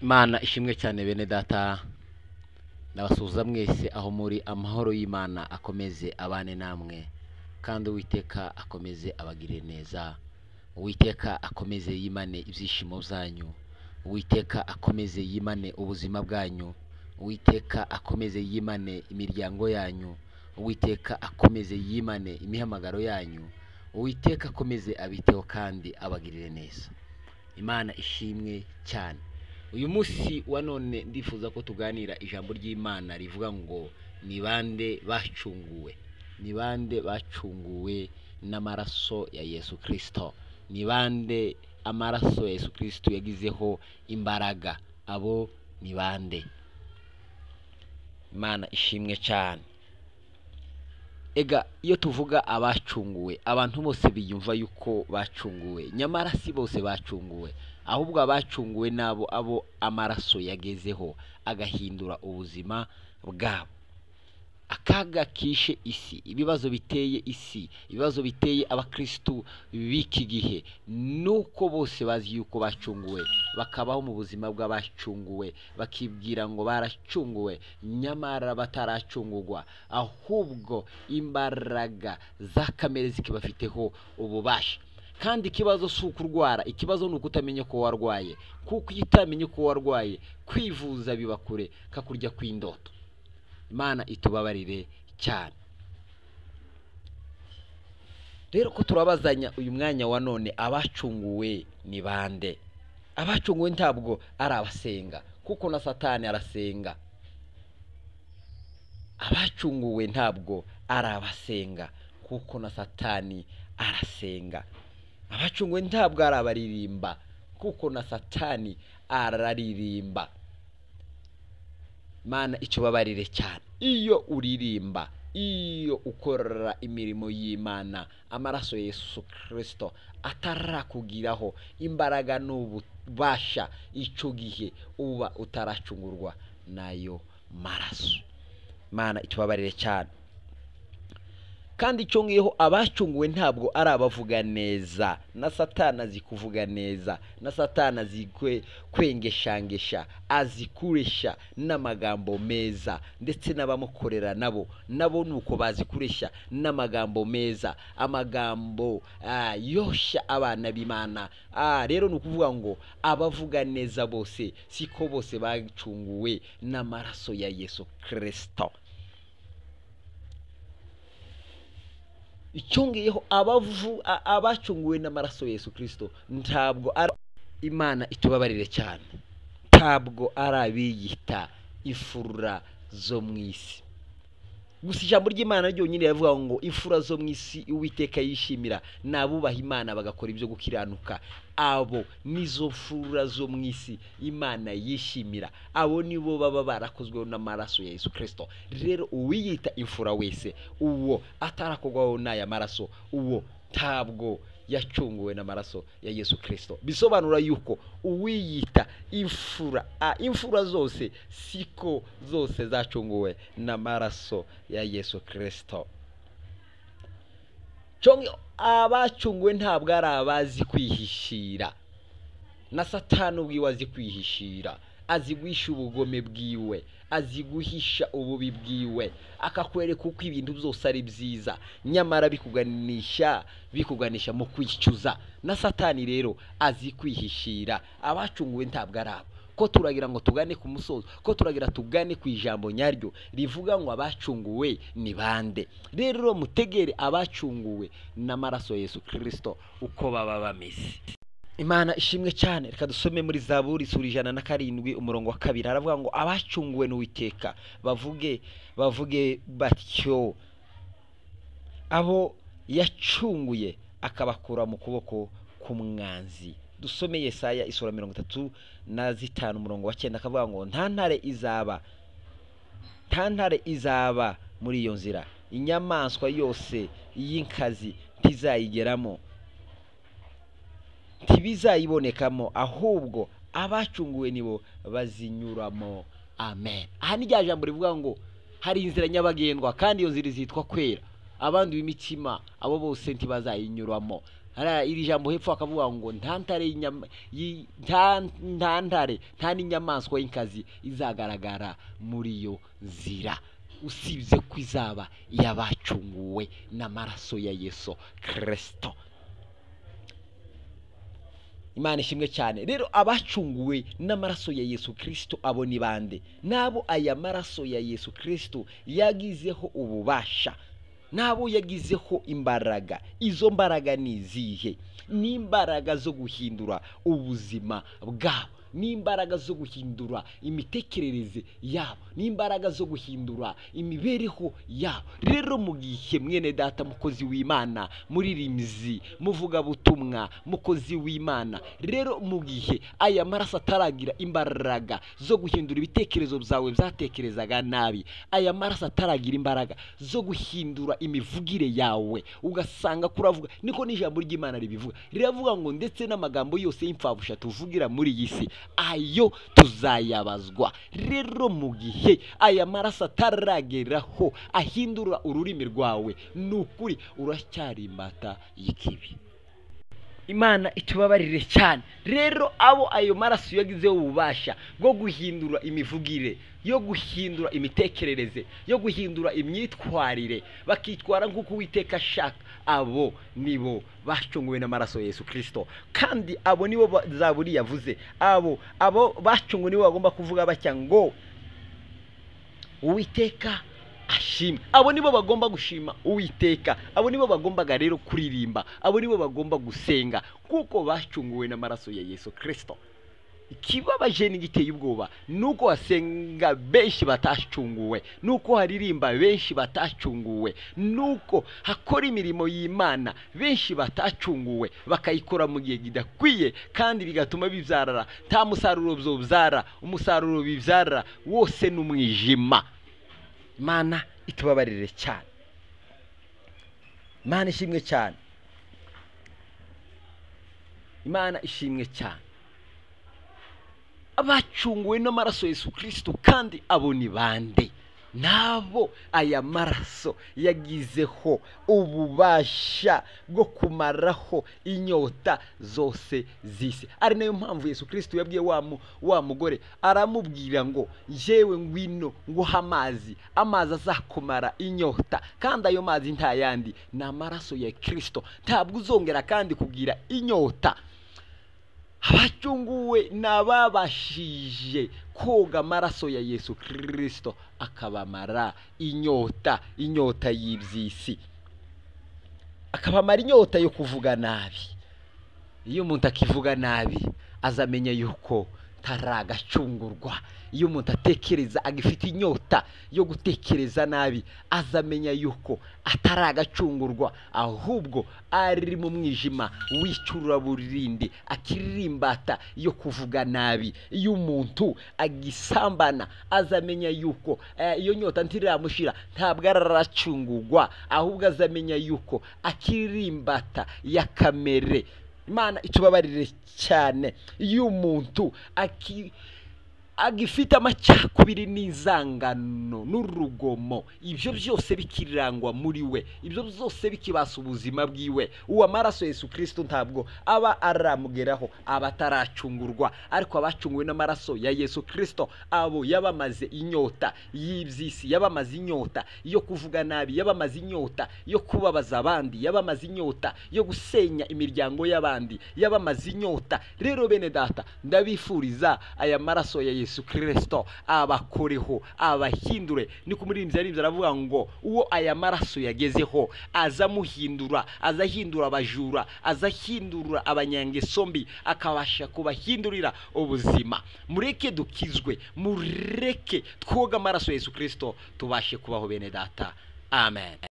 Imana ishimwe cyane bene data, ndabasuhuza mwese aho muri. Amahoro y'Imana akomeze abane namwe, kandi Uwiteka akomeze abagire neza. Uwiteka akomeze yimane ibyishimo byanyu. Uwiteka akomeze yimane ubuzima bwanyu. Uwiteka akomeze yimane imiryango yanyu. Uwiteka akomeze yimane imihamagaro yanyu. Uwiteka akomeze abiteho kandi abagirire neza. Imana ishimwe cyane. Uyu munsi wa none ndifuza ko tuganira ijambo ry'Imana rivuga ngo ni bande bacunguwe. Ni bande bacunguwe n'amaraso ya Yesu Kristo. Ni bande amaraso ya Yesu Kristo yagizeho imbaraga. Abo ni bande? Imana ishimwe cyane. Ega iyo tuvuga abacunguwe, abantu bose biyumva yuko bacunguwe, nyamara si bose bacunguwe, ahubwo abacunguwe nabo abo amaraso yagezeho agahindura ubuzima bwabo. Akaga kishe isi, ibibazo biteye isi, ibibazo biteye abakristu b'iki gihe, nuko bose bazi yuko bacunguwe, bakabaho mu buzima bw'abacunguwe, bakibwira ngo baracunguwe, nyamara bataracungurwa, ahubwo imbaraga za kamere zikibafiteho ububasha. Kandi ikibazo si ukurwara, ikibazo ni ukutamenya ko warwaye, kuko iyo utamenye ko warwaye, kwivuza biba kure kakurya kw'indoto. Imana itubabarire cyane. Rero ko turabazanya uyu mwanya wa none, abacunguwe ni bande? Abacunguwe ntabwo ari abasenga, kuko na Satani arasenga. Abacunguwe ntabwo ari abasenga, kuko na Satani arasenga. Abacunguwe ntabwo ari abaririmba, kuko na Satani araririmba. Mana icyo babarire cyane. Iyo uririmba, iyo ukora imirimo y'Imana, amaraso ya Yesu Kristo atarakugiraho imbaraga n'ububasha, icyo gihe uba utaracungurwa nayo maraso. Mana icyo babarire cyane. Kandi icyo ngiyeho abacunguwe ntabwo ari abavuga neza. Na Satani azi kuvuga neza, na Satani azi kwengeshangesha, azikuresha n'amagambo meza, ndetse n'abamukorera nabo nuko bazi kuresha n'amagambo meza, amagambo yoshya abana b'Imana. Rero ni ukuvuga ngo abavuga neza bose siko bose bacunguwe n'amaraso ya Yesu Kristo. Icyongeyeho abacunguwe n'amaraso ya Yesu Kristo ntabwo ari Imana itubabarire cyane, ntabwo ari abiyita imfura zo mu isi. Gusa ijambo ry'Imana ryonyine yavuga ngo imfura zo mu isi Uwiteka yishimira n'abubaha Imana bagakora ibyo gukiranuka. Abo nizo mfura zo mu isi Imana yishimira, abo nibo baba barakozweho n'amaraso ya Yesu Kristo. Rero uwiyita imfura wese, uwo atarakorwaho n'aya maraso, uwo ntabwo yacunguwe n'amaraso ya Yesu Kristo. Bisobanura yuko uwiyita imfura zose siko zose zacunguwe n'amaraso ya Yesu Kristo. Abacunguwe ntabwo ari abazi kwihishira. Na Satani ubwiwe azi kwihishira, azi guhisha ubugome bwiwe, azi guhisha ububi bwiwe, akakwereka uko ibintu byose ari byiza, nyamara bikuganisha mu kwicuza. Na Satani rero azi kwihishira. Abacunguwe ntabwo ari abo. Ko turagira ngo tugane ku musozo, ko turagira tugane ku ijambo nyaryo rivuga ngo abacunguwe ni bande. Rero mutegere abacunguwe n'amaraso ya Yesu Kristo uko baba bameze. Imana ishimwe cyane. Reka dusome muri Zaburi 107 umurongo wa 2. Aravuga ngo abacunguwe n'Uwiteka bavuge batyo, abo yacunguye akabakura mu kuboko k'umwanzi. Dusome Yesaya 35 umurongo wa 9. Akavuga ngo nta ntare izaba muri iyo nzira, inyamaswa yose y'inkazi ntizayigeramo, ntibizayibonekamo, ahubwo abacunguwe nibo bazinyuramo. Amen. Aha ni rya jambo rivuga ngo hari inzira nyabagendwa, kandi iyo nzira zitwa kwera. Abandi b'imitima abo bose ntibazayinyuramo, iri jambo hepfo akavuga ngo ntantare nta n'inyamaswa y'inkazi izagaragara muri iyo nzira usibye ko izaba yabacunguwe n'amaraso ya Yesu Kristo. Imana ishimwe cyane. Rero abacunguwe n'amaraso ya Yesu Kristo abo ni bande? Nabo aya maraso ya Yesu Kristo yagizeho ububasha, nabo yagizeho imbaraga. Izo mbaraga ni izihe? Ni imbaraga zo guhindura ubuzima bwabo, ni imbaraga zo guhindura imitekerereze yabo, ni imbaraga zo guhindura imibereho yabo. Rero mu gihe mwene data mukozi w'Imana, muririmbyi, muvuga butumwa, mukozi w'Imana, rero mu gihe aya maraso ataragira imbaraga zo guhindura ibitekerezo byawe byatekerezaga nabi, aya maraso ataragira imbaraga zo guhindura imivugire yawe, ugasanga kuravuga niko n'ijambo ry'Imana ribivuga, riravuga ngo ndetse n'amagambo yose y'imfabusha tuvugira muri iyi si ayo tuzayabazwa. Rero mu gihe aya maraso atarageraho ahindura ururimi rwawe, nukuri uracyari imbata y'ikibi. Imana itubabarire cyane. Rero abo ayo maraso yagizeho ububasha bwo guhindura imivugire, yo guhindura imitekerereze, yo guhindura imyitwarire, bakitwara nk'uko Uwiteka ashaka, abo nibo bacunguwe n'amaraso ya Yesu Kristo. Kandi abo nibo Zaburi yavuze, abo bacunguwe nibo bagomba kuvuga batya ngo Uwiteka ashimwe. Abo nibo bagomba gushima Uwiteka, abo nibo bagombaga rero kuririmba, abo nibo bagomba gusenga kuko bacunguwe n'amaraso ya Yesu Kristo. Ikibabaje n'igiteye ubwoba nuko hasenga benshi batacunguwe, nuko haririmba benshi batacunguwe, nuko hakora imirimo y'Imana benshi batacunguwe, bakayikora mu gihe gidakwiye kandi bigatuma bibyarara nta musaruro byobyara, umusaruro bibyarara wose n'umwijima. Imana itubabarire cyane. Imana ishimwe cyane. Imana ishimwe cyane. Abacunguwe n'amaraso ya Yesu Kristo kandi abo ni bande? Nabo aya maraso yagizeho ububasha bwo kumaraho inyota zose zisi. Ari nayo mpamvu Yesu Kristo yabwiye wa mugore, aramubwira ngo jewe ngwino nguha amazi azakumara inyota, kandi ayo mazi nta yandi ni amaraso ya Kristo. Ntabwo uzongera kandi kugira inyota. Abacunguwe n'ababashije koga amaraso ya Yesu Kristo akabamara inyota y'ibyisi, akabamara inyota yo kuvuga nabi. Iyo umuntu akivuga nabi azamenya yuko taragacungurwa. Iyo umuntu atekereza agifite inyota yo gutekereza nabi azamenya yuko ataragacungurwa, ahubwo ari mu mwijima wicurura burindi, akirimbata yo kuvuga nabi. Iyo umuntu agisambana azamenya yuko iyo nyota ntiramushira, ntabwo araracungurwa, ahubwo azamenya yuko akirimbata ya kamere. Imana itubabarire cyane. Iyo umuntu agifite amacakubiri n'inzangano n'urugomo, ibyo byose bikirangwa muri we, ibyo byose bikibasa ubuzima bwiwe, uwo amaraso Yesu Kristo ntabwo aba aramugeraho, aba ataracungurwa. Ariko abacunguwe n'amaraso ya Yesu Kristo, abo yabamaze inyota y'ibyisi, yabamaze inyota yo kuvuga nabi, yabamaze inyota yo kubabaza abandi, yabamaze inyota yo gusenya imiryango y'abandi, yabamaze inyota. Rero bene data, ndabifuriza aya maraso ya Yesu Kristo abakoreho, abahindure. Ni kumuririmbyi yaririmbye aravuga ngo uwo aya maraso yagezeho azamuhindura, azahindura abajura, azahindura abanyangeso mbi, akabasha kubahindurira ubuzima. Mureke dukizwe, mureke twoga amaraso ya Yesu Kristo tubashe kubaho bene data. Amen.